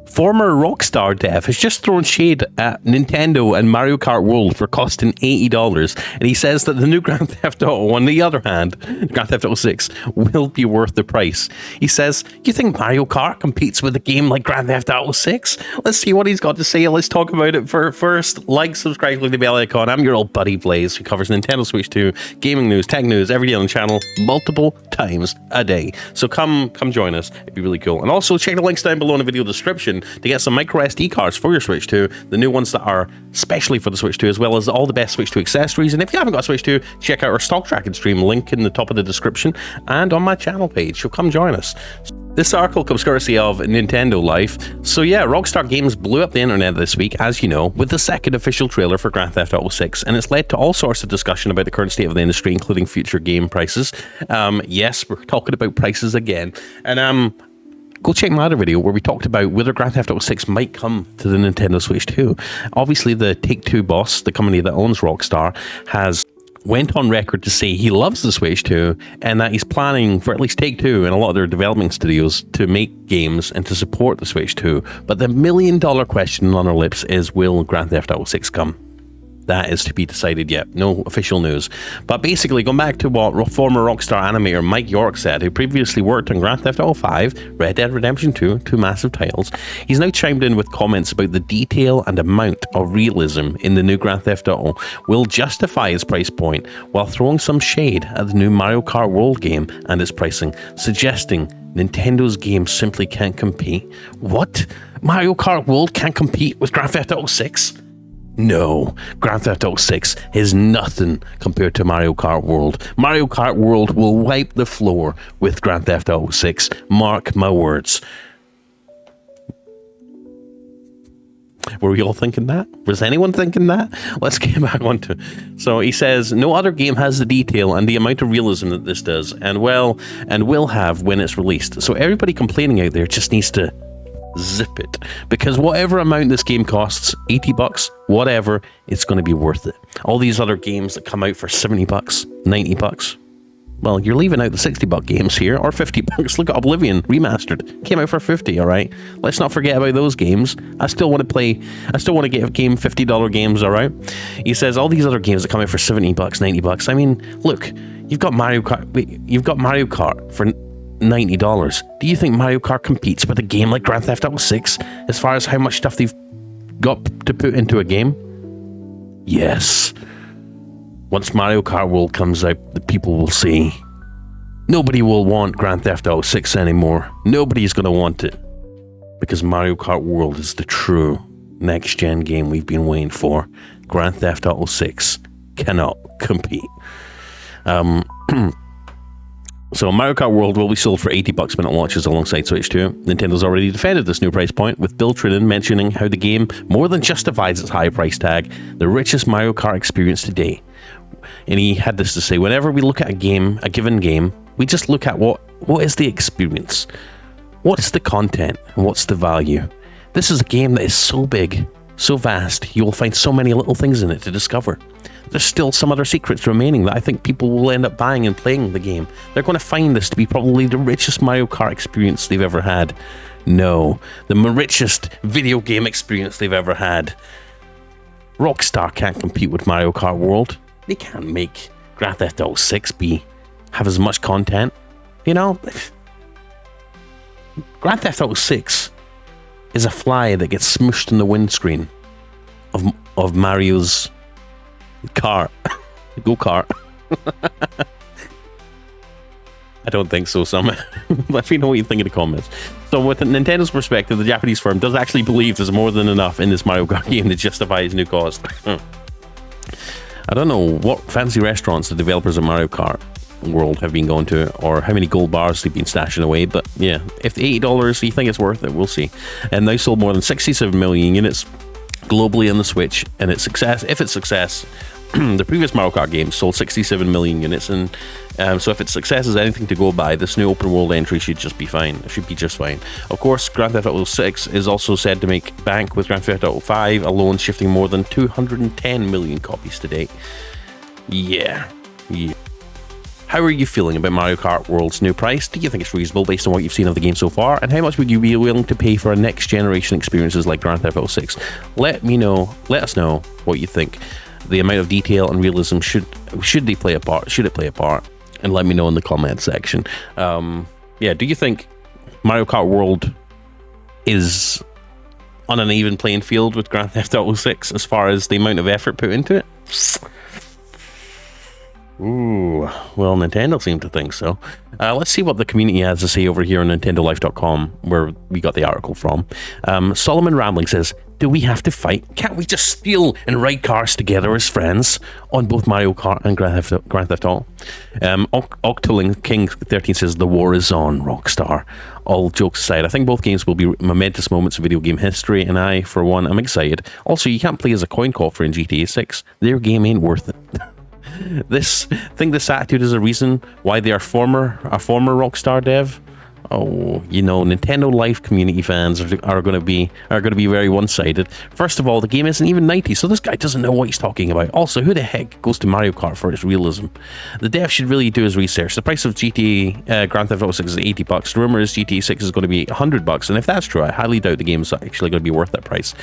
Former Rockstar dev has just thrown shade at Nintendo and Mario Kart World for costing $80, and he says that the new Grand Theft Auto, on the other hand, Grand Theft Auto 6, will be worth the price. He says, you think Mario Kart competes with a game like Grand Theft Auto 6? Let's see what he's got to say. Let's talk about it first. Like, subscribe, click the bell icon. I'm your old buddy Blaze, who covers Nintendo Switch 2, gaming news, tech news, every day on the channel, multiple times a day. So come join us. It'd be really cool. And also check the links down below in the video description to get some micro SD cards for your Switch 2, the new ones that are specially for the Switch 2, as well as all the best Switch 2 accessories. And if you haven't got a Switch 2, check out our stock tracking stream, link in the top of the description and on my channel page. So come join us. This article comes courtesy of Nintendo Life. So yeah, Rockstar Games blew up the internet this week, as you know, with the second official trailer for Grand Theft Auto 6, and it's led to all sorts of discussion about the current state of the industry, including future game prices. Yes, we're talking about prices again. And go check my other video where we talked about whether Grand Theft Auto 6 might come to the Nintendo Switch 2. Obviously, the Take-Two boss, the company that owns Rockstar, has went on record to say he loves the Switch 2 and that he's planning for at least Take-Two and a lot of their development studios to make games and to support the Switch 2. But the million-dollar question on our lips is, will Grand Theft Auto 6 come? That is to be decided yet. No official news. But basically, going back to what former Rockstar animator Mike York said, who previously worked on Grand Theft Auto 5, Red Dead Redemption 2, two massive titles, he's now chimed in with comments about the detail and amount of realism in the new Grand Theft Auto will justify its price point, while throwing some shade at the new Mario Kart World game and its pricing, suggesting Nintendo's games simply can't compete. What? Mario Kart World can't compete with Grand Theft Auto 6? No, Grand Theft Auto 6 is nothing compared to Mario Kart World. Mario Kart World will wipe the floor with Grand Theft Auto 6. Mark my words. Were we all thinking that? Was anyone thinking that? Let's get back on to it. So he says, no other game has the detail and the amount of realism that this does, and will have when it's released. So everybody complaining out there just needs to zip it, because whatever amount this game costs, $80, whatever, it's going to be worth it. All these other games that come out for $70, $90, well, you're leaving out the $60 games here, or $50. Look at Oblivion Remastered, came out for $50. All right, let's not forget about those games. I still want to get a game $50 games. All right, he says all these other games that come out for $70, $90. I mean, look, you've got Mario Kart for $90. Do you think Mario Kart competes with a game like Grand Theft Auto 6 as far as how much stuff they've got to put into a game? Yes. Once Mario Kart World comes out, the people will see. Nobody will want Grand Theft Auto 6 anymore. Nobody's going to want it, because Mario Kart World is the true next-gen game we've been waiting for. Grand Theft Auto 6 cannot compete. So Mario Kart World will be sold for $80 when it launches alongside Switch 2. Nintendo's already defended this new price point, with Bill Trinen mentioning how the game more than justifies its high price tag, the richest Mario Kart experience today. And he had this to say, whenever we look at a given game, we just look at what is the experience, what's the content, and what's the value. This is a game that is so big, so vast, you will find so many little things in it to discover. There's still some other secrets remaining that I think people will end up buying and playing the game. They're going to find this to be probably the richest Mario Kart experience they've ever had. No, the richest video game experience they've ever had. Rockstar can't compete with Mario Kart World. They can't make Grand Theft Auto 6 have as much content. You know, Grand Theft Auto 6 is a fly that gets smushed in the windscreen of Mario's car. Go-kart. I don't think so, Sam. Let me know what you think in the comments. So with Nintendo's perspective, the Japanese firm does actually believe there's more than enough in this Mario Kart game to justify its new cost. I don't know what fancy restaurants the developers of Mario Kart World have been going to, or how many gold bars they've been stashing away, but yeah, if the $80 you think it's worth it, we'll see. And they sold more than 67 million units globally on the Switch, and its success, the previous Mario Kart game sold 67 million units, and so if its success is anything to go by, this new open world entry should just be fine. It should be just fine. Of course, Grand Theft Auto 6 is also said to make bank, with Grand Theft Auto 5 alone shifting more than 210 million copies to date. Yeah. How are you feeling about Mario Kart World's new price? Do you think it's reasonable based on what you've seen of the game so far? And how much would you be willing to pay for a next generation experiences like Grand Theft Auto 6? Let us know what you think. The amount of detail and realism should they play a part? Should it play a part? And let me know in the comments section. Do you think Mario Kart World is on an even playing field with Grand Theft Auto 6 as far as the amount of effort put into it? Ooh, well, Nintendo seemed to think so. Let's see what the community has to say over here on NintendoLife.com, where we got the article from. Solomon Rambling says, do we have to fight? Can't we just steal and ride cars together as friends on both Mario Kart and Grand Theft Auto? Octoling King 13 says, the war is on, Rockstar. All jokes aside, I think both games will be momentous moments of video game history, and I, for one, am excited. Also, you can't play as a coin coffer in GTA 6. Their game ain't worth it. This attitude is a reason why they are a former Rockstar dev. Oh, Nintendo Life community fans are going to be very one-sided. First of all, the game isn't even 90, so this guy doesn't know what he's talking about. Also, who the heck goes to Mario Kart for its realism? The dev should really do his research. The price of GTA Grand Theft Auto 6 is $80. The rumor is GTA 6 is going to be $100, and if that's true, I highly doubt the game is actually going to be worth that price.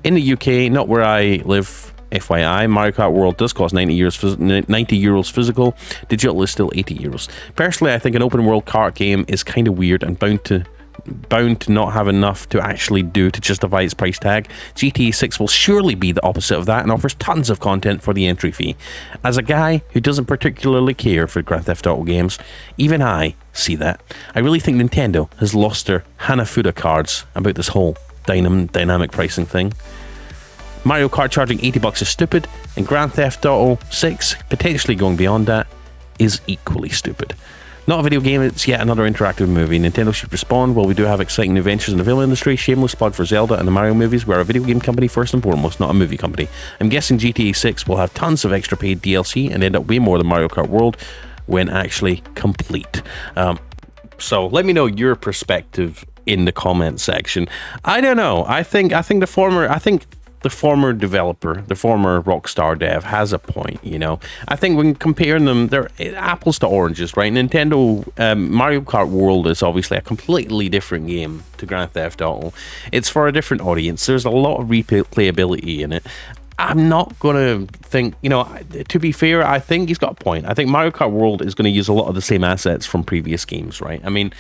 In the UK, not where I live, FYI, Mario Kart World does cost 90 euros physical. Digital is still 80 euros. Personally, I think an open world kart game is kind of weird and bound to not have enough to actually do to justify its price tag. GTA 6 will surely be the opposite of that and offers tons of content for the entry fee. As a guy who doesn't particularly care for Grand Theft Auto games, even I see that. I really think Nintendo has lost their Hanafuda cards about this whole dynamic pricing thing. Mario Kart charging $80 is stupid, and Grand Theft Auto 6, potentially going beyond that, is equally stupid. Not a video game, it's yet another interactive movie. Nintendo should respond. While we do have exciting new ventures in the film industry, shameless plug for Zelda and the Mario movies, we're a video game company first and foremost, not a movie company. I'm guessing GTA 6 will have tons of extra paid DLC and end up way more than Mario Kart World when actually complete. So let me know your perspective in the comment section. I don't know. I think the former developer, the former Rockstar dev, has a point, I think when comparing them, they're apples to oranges, right? Nintendo, Mario Kart World is obviously a completely different game to Grand Theft Auto. It's for a different audience. There's a lot of replayability in it. I'm not going to think, to be fair, I think he's got a point. I think Mario Kart World is going to use a lot of the same assets from previous games, right? I mean,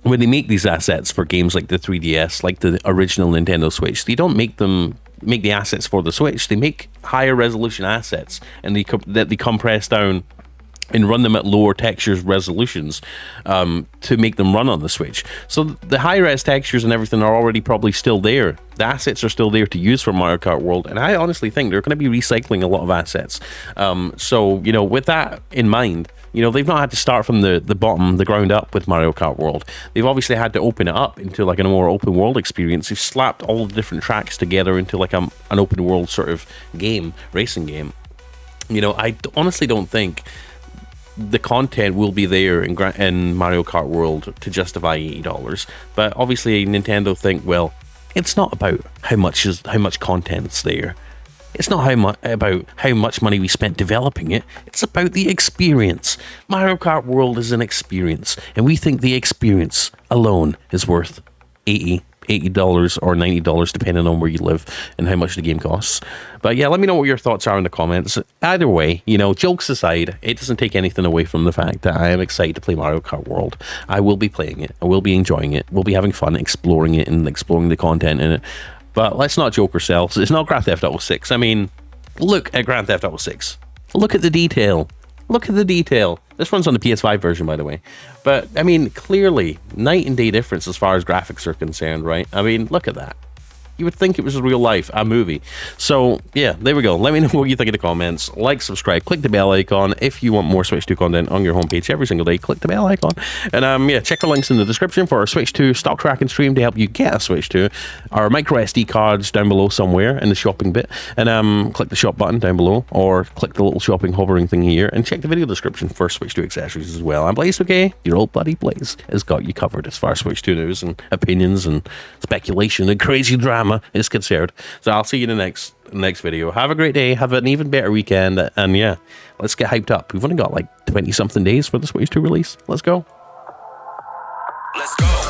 when they make these assets for games like the 3DS, like the original Nintendo Switch, they don't make the assets for the Switch. They make higher resolution assets, and they compress down and run them at lower textures resolutions to make them run on the Switch. So the high-res textures and everything are already probably still there. The assets are still there to use for Mario Kart World, and I honestly think they're going to be recycling a lot of assets. So, with that in mind, they've not had to start from the bottom, the ground up with Mario Kart World. They've obviously had to open it up into like a more open world experience. They've slapped all the different tracks together into like an open world sort of game, racing game. I honestly don't think the content will be there in Mario Kart World to justify $80. But obviously Nintendo think, well, it's not about how much content's there. It's not about how much money we spent developing it. It's about the experience. Mario Kart World is an experience, and we think the experience alone is worth $80 or $90, depending on where you live and how much the game costs. But yeah, let me know what your thoughts are in the comments. Either way, jokes aside, it doesn't take anything away from the fact that I am excited to play Mario Kart World. I will be playing it. I will be enjoying it. We'll be having fun exploring it and exploring the content in it. But let's not joke ourselves. It's not Grand Theft Auto 6. I mean, look at Grand Theft Auto 6. Look at the detail. Look at the detail. This runs on the PS5 version, by the way. But, I mean, clearly, night and day difference as far as graphics are concerned, right? I mean, look at that. You would think it was real life, a movie. So, yeah, there we go. Let me know what you think in the comments. Like, subscribe, click the bell icon. If you want more Switch 2 content on your homepage every single day, click the bell icon. And, check the links in the description for our Switch 2 stock tracking stream to help you get a Switch 2. Our micro SD cards down below somewhere in the shopping bit. And, click the shop button down below, or click the little shopping hovering thing here, and check the video description for Switch 2 accessories as well. I'm Blaze, okay? Your old buddy Blaze has got you covered as far as Switch 2 news and opinions and speculation and crazy drama cinema is concerned. So I'll see you in the next video. Have a great day. Have an even better weekend. And yeah, let's get hyped up. We've only got like 20 something days for the Switch 2 release. Let's go. Let's go.